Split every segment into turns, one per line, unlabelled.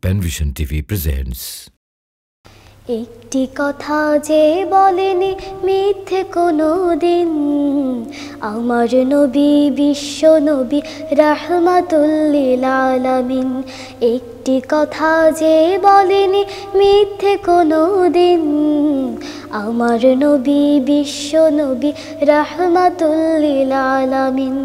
Panvision TV presents.
একটি কথা যে বলেনি মিথ্যে কোনো দিন, আমার নবী বিশ্ব নবী রাহমাতুল লিল আলামিন। একটি কথা যে বলেনি মিথ্যে কোনো দিন, আমার নবী বিশ্ব নবী রাহমাতুল লিল আলামিন।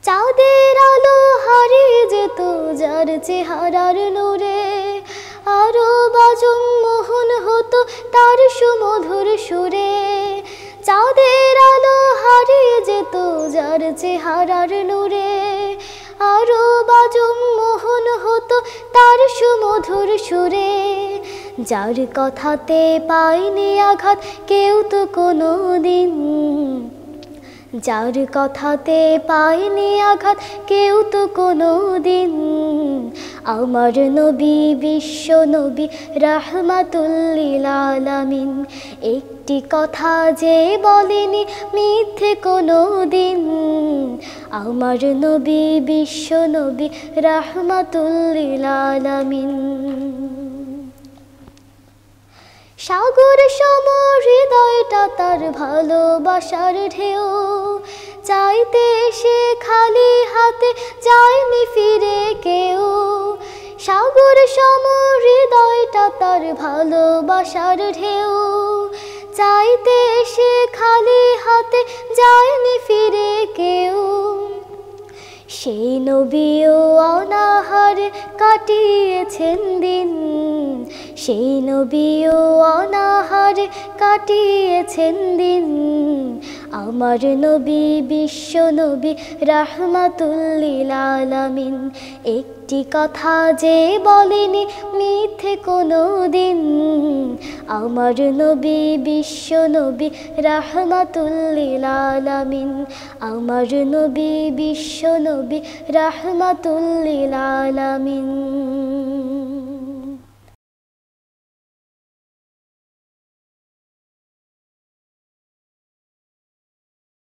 চাঁদের আলো হারিয়ে যেত যার চেহারার নূরে, আরো বাজুম মোহন হতো তার সুমধুর সুরে। চাঁদের আলো হারিয়ে যেত যার চেহারার নূরে, আরো বাজুম মোহন হতো তার সুমধুর সুরে। যার কথাতে পায়নি আঘাত কেউ তো কোনো দিন, যার কথাতে পায়নি আঘাত কেউ তো কোনো দিন, আমার নবী বিশ্ব নবী রাহমাতুল লিল আলামিন। একটি কথা যে বলেনি মিথ্যে কোনো দিন, আমার নবী বিশ্ব নবী রাহমাতুল লিল আলামিন। সাগর সম হৃদয়টা তার ভালোবাসার ঢেউ, চাইতে সে খালি হাতে যায়নি ফিরে কেউ। সাগর সম হৃদয়টা তার ভালোবাসার ঢেউ, চাইতে সে খালি হাতে যায়নি ফিরে কেউ। সেই নবীও অনাহারে কাটিয়েছেন দিন, সেই নবীও অনাহারে কাটিয়েছেন দিন, আমার নবী বিশ্ব নবী রাহমাতুল লিল আলামিন। একটি কথা যে বলেনি মিথ্যে কোনো দিন, আমার নবী বিশ্ব নবী রাহমাতুল লিল আলামিন, আমার নবী বিশ্ব নবী রাহমাতুল লিল আলামিন।